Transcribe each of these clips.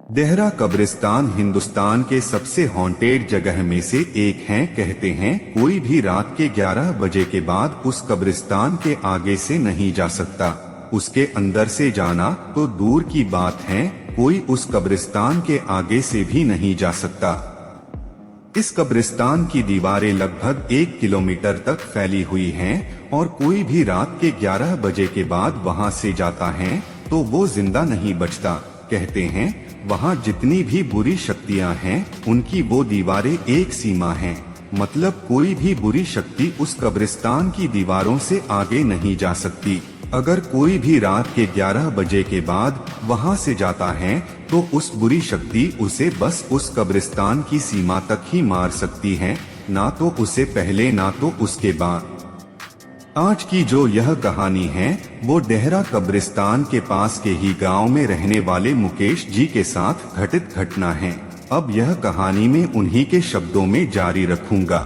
देहरा कब्रिस्तान हिंदुस्तान के सबसे हॉन्टेड जगह में से एक है। कहते हैं कोई भी रात के 11 बजे के बाद उस कब्रिस्तान के आगे से नहीं जा सकता। उसके अंदर से जाना तो दूर की बात है, कोई उस कब्रिस्तान के आगे से भी नहीं जा सकता। इस कब्रिस्तान की दीवारें लगभग 1 किलोमीटर तक फैली हुई हैं और कोई भी रात के 11 बजे के बाद वहां से जाता है तो वो जिंदा नहीं बचता। कहते हैं वहाँ जितनी भी बुरी शक्तियाँ हैं उनकी वो दीवारें एक सीमा हैं, मतलब कोई भी बुरी शक्ति उस कब्रिस्तान की दीवारों से आगे नहीं जा सकती। अगर कोई भी रात के 11 बजे के बाद वहाँ से जाता है तो उस बुरी शक्ति उसे बस उस कब्रिस्तान की सीमा तक ही मार सकती है, ना तो उसे पहले ना तो उसके बाद। आज की जो यह कहानी है वो देहरा कब्रिस्तान के पास के ही गांव में रहने वाले मुकेश जी के साथ घटित घटना है। अब यह कहानी में उन्हीं के शब्दों में जारी रखूंगा।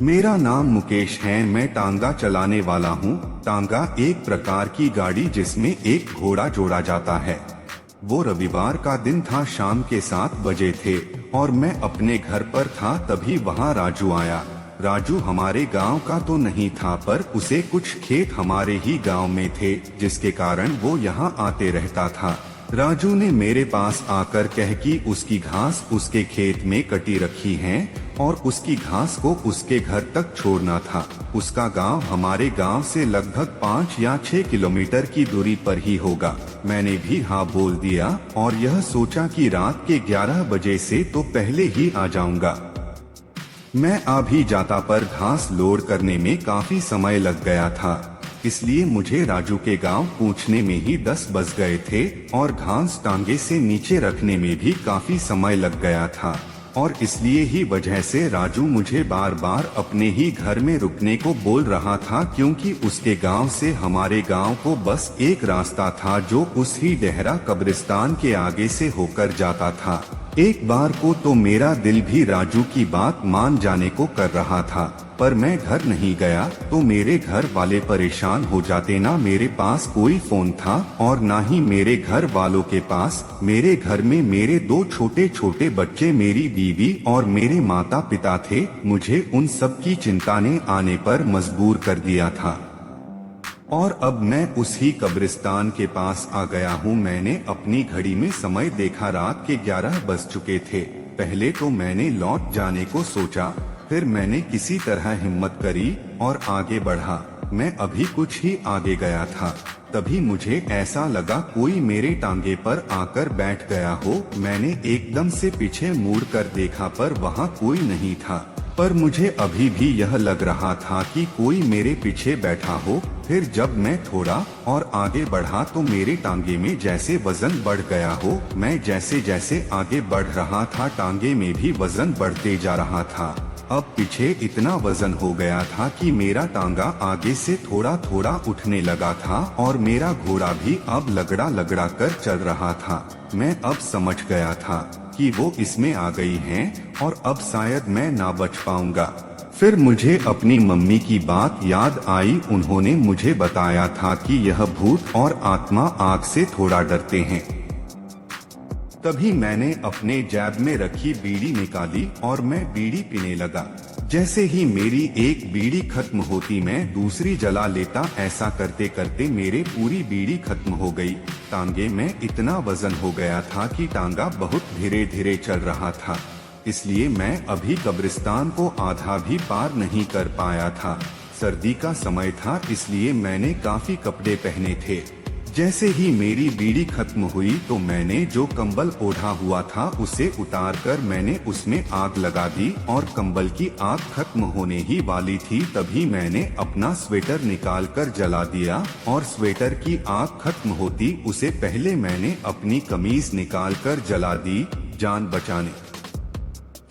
मेरा नाम मुकेश है, मैं टांगा चलाने वाला हूँ। टांगा एक प्रकार की गाड़ी जिसमें एक घोड़ा जोड़ा जाता है। वो रविवार का दिन था, शाम के 7 बजे थे और मैं अपने घर पर था, तभी वहाँ राजू आया। राजू हमारे गांव का तो नहीं था, पर उसे कुछ खेत हमारे ही गांव में थे, जिसके कारण वो यहाँ आते रहता था। राजू ने मेरे पास आकर कह कि उसकी घास उसके खेत में कटी रखी है और उसकी घास को उसके घर तक छोड़ना था। उसका गांव हमारे गांव से लगभग 5 या 6 किलोमीटर की दूरी पर ही होगा। मैंने भी हाँ बोल दिया और यह सोचा कि रात के 11 बजे से तो पहले ही आ जाऊंगा। मैं आ भी जाता, पर घास लोड करने में काफी समय लग गया था, इसलिए मुझे राजू के गांव पहुंचने में ही 10 बज गए थे और घास टांगे से नीचे रखने में भी काफी समय लग गया था। और इसलिए ही वजह से राजू मुझे बार बार अपने ही घर में रुकने को बोल रहा था, क्योंकि उसके गांव से हमारे गांव को बस एक रास्ता था जो उस ही देहरा कब्रिस्तान के आगे से होकर जाता था। एक बार को तो मेरा दिल भी राजू की बात मान जाने को कर रहा था, पर मैं घर नहीं गया तो मेरे घर वाले परेशान हो जाते। ना मेरे पास कोई फोन था और ना ही मेरे घर वालों के पास। मेरे घर में मेरे 2 छोटे छोटे बच्चे, मेरी बीवी और मेरे माता पिता थे। मुझे उन सब की चिंता ने आने पर मजबूर कर दिया था और अब मैं उसी कब्रिस्तान के पास आ गया हूँ। मैंने अपनी घड़ी में समय देखा, रात के 11 बज चुके थे। पहले तो मैंने लौट जाने को सोचा, फिर मैंने किसी तरह हिम्मत करी और आगे बढ़ा। मैं अभी कुछ ही आगे गया था, तभी मुझे ऐसा लगा कोई मेरे टांगे पर आकर बैठ गया हो। मैंने एकदम से पीछे मुड़ कर देखा, पर वहाँ कोई नहीं था, पर मुझे अभी भी यह लग रहा था कि कोई मेरे पीछे बैठा हो। फिर जब मैं थोड़ा और आगे बढ़ा तो मेरे टांगे में जैसे वजन बढ़ गया हो। मैं जैसे जैसे आगे बढ़ रहा था टांगे में भी वजन बढ़ते जा रहा था। अब पीछे इतना वजन हो गया था कि मेरा टांगा आगे से थोड़ा थोड़ा उठने लगा था और मेरा घोड़ा भी अब लगड़ा लगड़ा कर चल रहा था। मैं अब समझ गया था कि वो इसमें आ गई हैं और अब शायद मैं ना बच पाऊंगा। फिर मुझे अपनी मम्मी की बात याद आई। उन्होंने मुझे बताया था कि यह भूत और आत्मा आग से थोड़ा डरते हैं। तभी मैंने अपने जेब में रखी बीड़ी निकाली और मैं बीड़ी पीने लगा। जैसे ही मेरी एक बीड़ी खत्म होती मैं दूसरी जला लेता। ऐसा करते करते मेरे पूरी बीड़ी खत्म हो गई। टांगे में इतना वजन हो गया था कि टांगा बहुत धीरे धीरे चल रहा था, इसलिए मैं अभी कब्रिस्तान को आधा भी पार नहीं कर पाया था। सर्दी का समय था, इसलिए मैंने काफी कपड़े पहने थे। जैसे ही मेरी बीड़ी खत्म हुई तो मैंने जो कंबल ओढ़ा हुआ था उसे उतारकर मैंने उसमें आग लगा दी और कंबल की आग खत्म होने ही वाली थी तभी मैंने अपना स्वेटर निकालकर जला दिया और स्वेटर की आग खत्म होती उसे पहले मैंने अपनी कमीज निकालकर जला दी। जान बचाने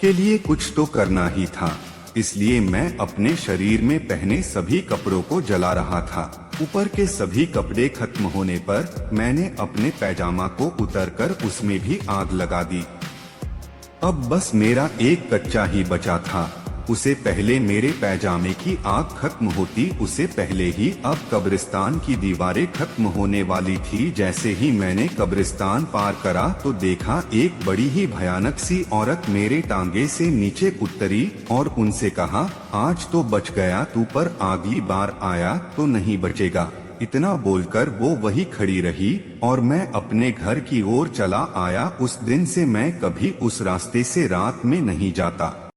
के लिए कुछ तो करना ही था, इसलिए मैं अपने शरीर में पहने सभी कपड़ों को जला रहा था। ऊपर के सभी कपड़े खत्म होने पर मैंने अपने पैजामा को उतारकर उसमें भी आग लगा दी। अब बस मेरा एक कच्चा ही बचा था। उसे पहले मेरे पैजामे की आग खत्म होती उसे पहले ही अब कब्रिस्तान की दीवारें खत्म होने वाली थी। जैसे ही मैंने कब्रिस्तान पार करा तो देखा एक बड़ी ही भयानक सी औरत मेरे टांगे से नीचे उतरी और उनसे कहा, आज तो बच गया तू, पर अगली बार आया तो नहीं बचेगा। इतना बोलकर वो वही खड़ी रही और मैं अपने घर की ओर चला आया। उस दिन से मैं कभी उस रास्ते से रात में नहीं जाता।